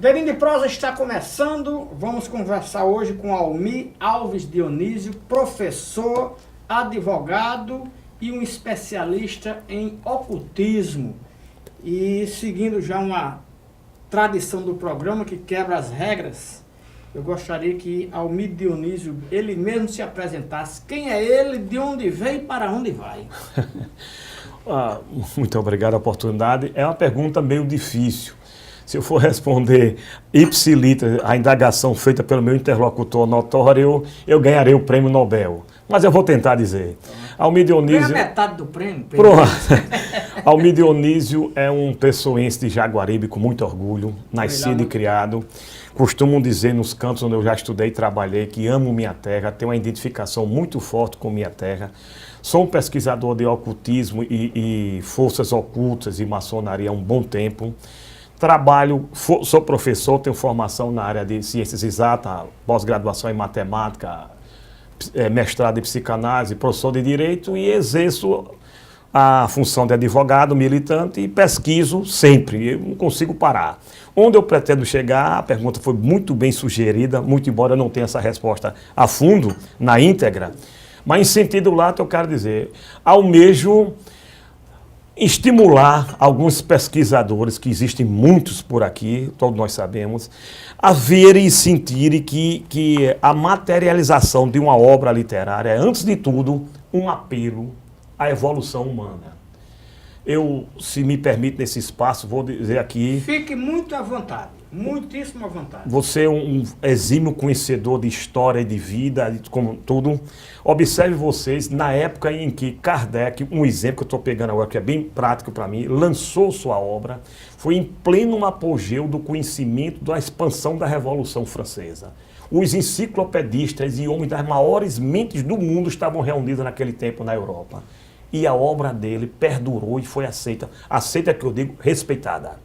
Verinho de Prosa está começando. Vamos conversar hoje com Almir Alves Dionísio, professor, advogado e um especialista em ocultismo. E seguindo já uma tradição do programa que quebra as regras, eu gostaria que Almir Dionísio, ele mesmo se apresentasse. Quem é ele, de onde vem e para onde vai? Muito obrigado a oportunidade. É uma pergunta meio difícil. Se eu for responder ipsiliter, a indagação feita pelo meu interlocutor notório, eu ganharei o prêmio Nobel. Mas eu vou tentar dizer. Almir Dionísio... Ganha metade do prêmio. Almir Dionísio é um pessoense de Jaguaribe com muito orgulho, nascido e criado. Costumam dizer nos cantos onde eu já estudei e trabalhei que amo minha terra, tenho uma identificação muito forte com minha terra. Sou um pesquisador de ocultismo e forças ocultas e maçonaria há um bom tempo. Trabalho, sou professor, tenho formação na área de ciências exatas, pós-graduação em matemática, mestrado em psicanálise, professor de direito e exerço a função de advogado, militante e pesquiso sempre, eu não consigo parar. Onde eu pretendo chegar, a pergunta foi muito bem sugerida, muito embora eu não tenha essa resposta a fundo, na íntegra, mas em sentido lato eu quero dizer, almejo estimular alguns pesquisadores, que existem muitos por aqui, todos nós sabemos, a verem e sentirem que a materialização de uma obra literária é, antes de tudo, um apelo à evolução humana. Eu, se me permite nesse espaço, vou dizer aqui... Fique muito à vontade, muitíssimo à vontade. Você é um exímio conhecedor de história e de vida, como tudo. Observe vocês, na época em que Kardec, um exemplo que eu estou pegando agora, que é bem prático para mim, lançou sua obra, foi em pleno apogeu do conhecimento da expansão da Revolução Francesa. Os enciclopedistas e homens das maiores mentes do mundo estavam reunidos naquele tempo na Europa. E a obra dele perdurou e foi aceita. Aceita que eu digo, respeitada.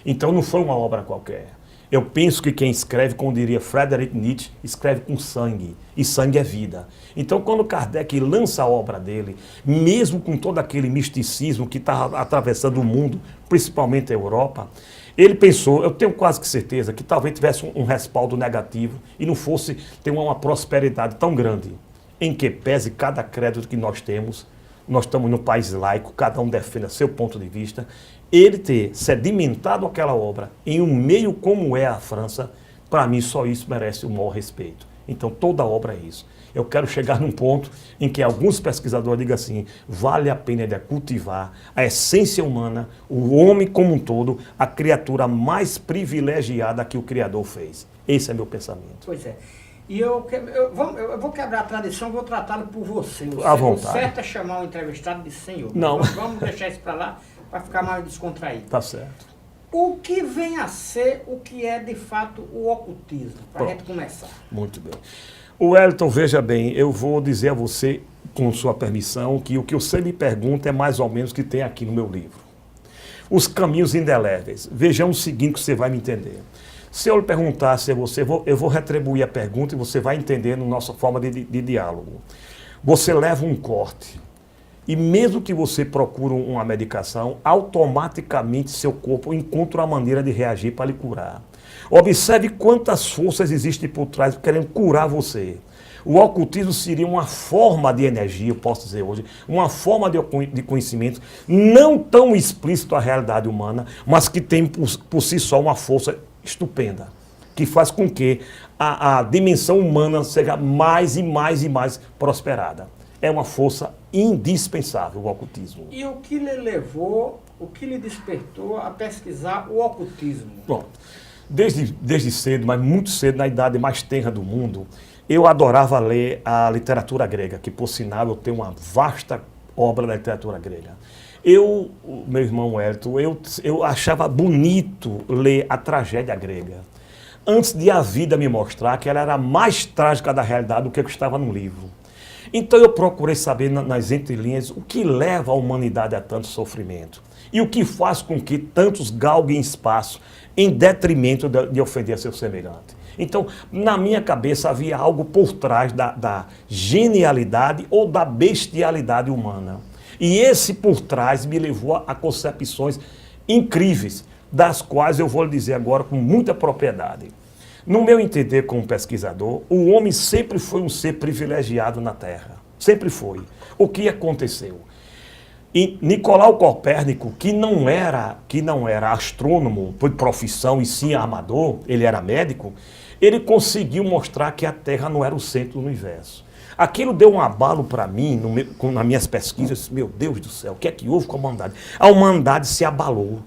Então não foi uma obra qualquer. Eu penso que quem escreve, como diria Friedrich Nietzsche, escreve com sangue. E sangue é vida. Então quando Kardec lança a obra dele, mesmo com todo aquele misticismo que está atravessando o mundo, principalmente a Europa, ele pensou, eu tenho quase que certeza, que talvez tivesse um respaldo negativo e não fosse ter uma prosperidade tão grande, em que pese cada crédito que nós temos. Nós estamos num país laico, cada um defende seu ponto de vista. Ele ter sedimentado aquela obra em um meio como é a França, para mim só isso merece o maior respeito. Então toda obra é isso. Eu quero chegar num ponto em que alguns pesquisadores digam assim, vale a pena de cultivar a essência humana, o homem como um todo, a criatura mais privilegiada que o Criador fez. Esse é meu pensamento. Pois é. E eu vou quebrar a tradição, vou tratá-lo por você. À vontade. O certo é chamar o entrevistado de senhor. Não. Vamos deixar isso para lá, para ficar mais descontraído. Tá certo. O que vem a ser, o que é de fato o ocultismo? Para a gente começar. Muito bem. O Wellington, veja bem, eu vou dizer a você, com sua permissão, que o que você me pergunta é mais ou menos o que tem aqui no meu livro. Os caminhos indeléveis. Vejam o seguinte que você vai me entender. Se eu lhe perguntasse a você, eu vou retribuir a pergunta e você vai entender na nossa forma de diálogo. Você leva um corte e mesmo que você procure uma medicação, automaticamente seu corpo encontra uma maneira de reagir para lhe curar. Observe quantas forças existem por trás querendo curar você. O ocultismo seria uma forma de energia, eu posso dizer hoje, uma forma de conhecimento não tão explícito à realidade humana, mas que tem por si só uma força estupenda, que faz com que a dimensão humana seja mais e mais e mais prosperada. É uma força indispensável o ocultismo. E o que lhe levou, o que lhe despertou a pesquisar o ocultismo? Bom, desde cedo, mas muito cedo, na idade mais tenra do mundo, eu adorava ler a literatura grega, que por sinal eu tenho uma vasta obra da literatura grega. Meu irmão Wellington, eu achava bonito ler a tragédia grega, antes de a vida me mostrar que ela era mais trágica da realidade do que estava no livro. Então eu procurei saber nas entrelinhas o que leva a humanidade a tanto sofrimento e o que faz com que tantos galguem espaço em detrimento de ofender seu semelhante. Então, na minha cabeça havia algo por trás da genialidade ou da bestialidade humana. E esse por trás me levou a concepções incríveis, das quais eu vou lhe dizer agora com muita propriedade. No meu entender como pesquisador, o homem sempre foi um ser privilegiado na Terra. Sempre foi. O que aconteceu? E Nicolau Copérnico, que não era astrônomo por profissão e sim armador, ele era médico, ele conseguiu mostrar que a Terra não era o centro do universo. Aquilo deu um abalo para mim, nas minhas pesquisas. Meu Deus do céu, o que é que houve com a humanidade? A humanidade se abalou.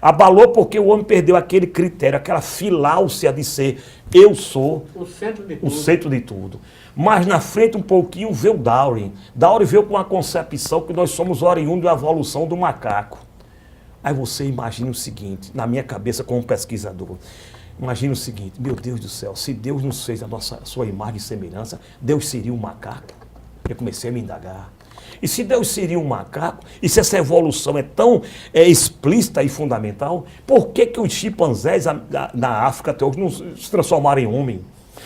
Abalou porque o homem perdeu aquele critério, aquela filácia de ser eu sou o centro de tudo. O centro de tudo. Mas na frente um pouquinho veio Darwin. Darwin veio com a concepção que nós somos oriundos da evolução do macaco. Aí você imagina o seguinte, na minha cabeça como pesquisador, imagina o seguinte, meu Deus do céu, se Deus nos fez a sua imagem e semelhança, Deus seria um macaco? Eu comecei a me indagar. E se Deus seria um macaco, e se essa evolução é tão explícita e fundamental, por que os chimpanzés na África até hoje não se transformaram em homem?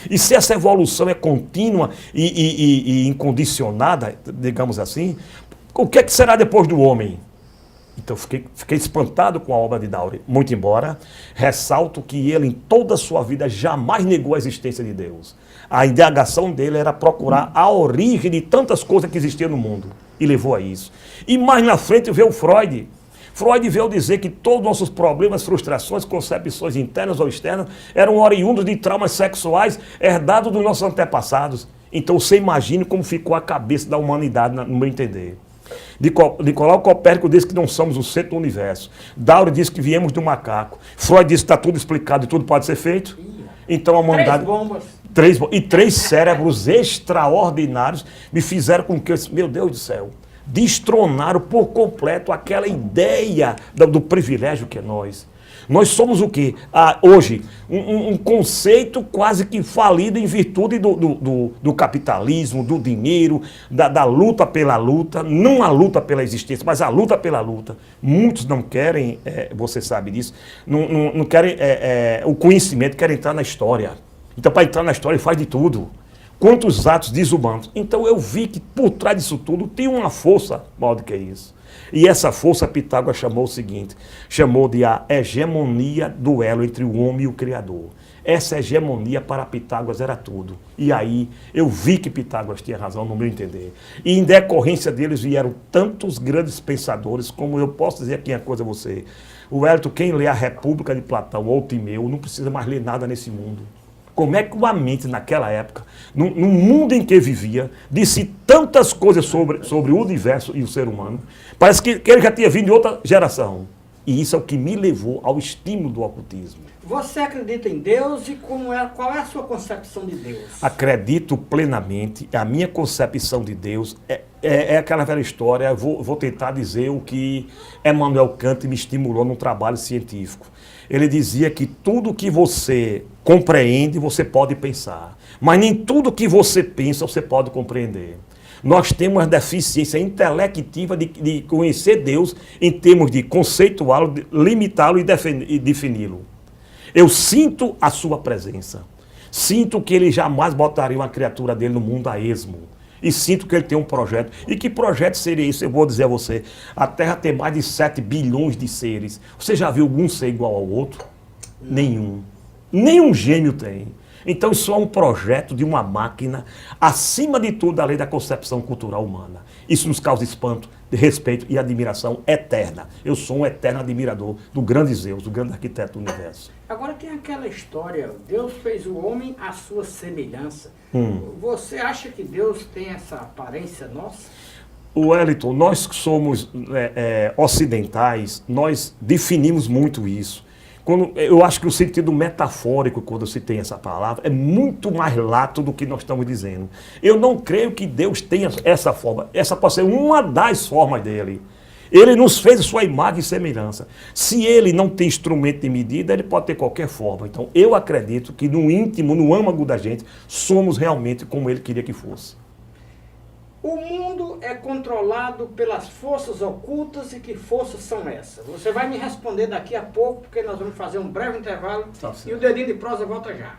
E se essa evolução é contínua e incondicionada, digamos assim, o que será depois do homem? Então fiquei espantado com a obra de Darwin, muito embora ressalto que ele em toda a sua vida jamais negou a existência de Deus. A indagação dele era procurar a origem de tantas coisas que existiam no mundo e levou a isso. E mais na frente veio Freud. Freud veio dizer que todos os nossos problemas, frustrações, concepções internas ou externas eram oriundos de traumas sexuais herdados dos nossos antepassados. Então você imagine como ficou a cabeça da humanidade, no meu entender. Nicolau Copérnico disse que não somos o centro do universo. Darwin disse que viemos do macaco. Freud disse que está tudo explicado e tudo pode ser feito. Então a humanidade... Três cérebros extraordinários me fizeram com que eu disse, meu Deus do céu, destronaram por completo aquela ideia do privilégio que é nós. Nós somos o quê? Hoje, um conceito quase que falido em virtude do capitalismo, do dinheiro, da luta pela luta, não a luta pela existência, mas a luta pela luta. Muitos não querem, você sabe disso, não querem o conhecimento, querem entrar na história. Então, para entrar na história, ele faz de tudo. Quantos atos desumanos. Então, eu vi que por trás disso tudo tem uma força maior do que isso. E essa força Pitágoras chamou o seguinte, chamou de a hegemonia do elo entre o homem e o Criador. Essa hegemonia para Pitágoras era tudo. E aí eu vi que Pitágoras tinha razão no meu entender. E em decorrência deles vieram tantos grandes pensadores, como eu posso dizer aqui uma coisa a você. O Wellington, quem lê a República de Platão ou Timeu, não precisa mais ler nada nesse mundo. Como é que uma mente naquela época, no mundo em que vivia, disse tantas coisas sobre o universo e o ser humano, parece que ele já tinha vindo de outra geração. E isso é o que me levou ao estímulo do ocultismo. Você acredita em Deus e qual é a sua concepção de Deus? Acredito plenamente. A minha concepção de Deus é aquela velha história. Vou tentar dizer o que Emmanuel Kant me estimulou num trabalho científico. Ele dizia que tudo que você compreende, você pode pensar. Mas nem tudo que você pensa, você pode compreender. Nós temos a deficiência intelectiva de conhecer Deus em termos de conceituá-lo, limitá-lo e defini-lo. Eu sinto a sua presença. Sinto que ele jamais botaria uma criatura dele no mundo a esmo. E sinto que ele tem um projeto. E que projeto seria isso? Eu vou dizer a você. A Terra tem mais de 7 bilhões de seres. Você já viu algum ser igual ao outro? Nenhum. Nenhum gêmeo tem. Então isso é um projeto de uma máquina, acima de tudo, além da concepção cultural humana. Isso nos causa espanto, respeito e admiração eterna. Eu sou um eterno admirador do grande Zeus, do grande arquiteto do universo. Agora tem aquela história, Deus fez o homem à sua semelhança. Você acha que Deus tem essa aparência nossa? Wellington, nós que somos ocidentais, nós definimos muito isso. Eu acho que o sentido metafórico, quando se tem essa palavra, é muito mais lato do que nós estamos dizendo. Eu não creio que Deus tenha essa forma. Essa pode ser uma das formas dele. Ele nos fez sua imagem e semelhança. Se ele não tem instrumento de medida, ele pode ter qualquer forma. Então, eu acredito que no íntimo, no âmago da gente, somos realmente como ele queria que fosse. O mundo é controlado pelas forças ocultas e que forças são essas? Você vai me responder daqui a pouco, porque nós vamos fazer um breve intervalo e o Dedinho de Prosa volta já.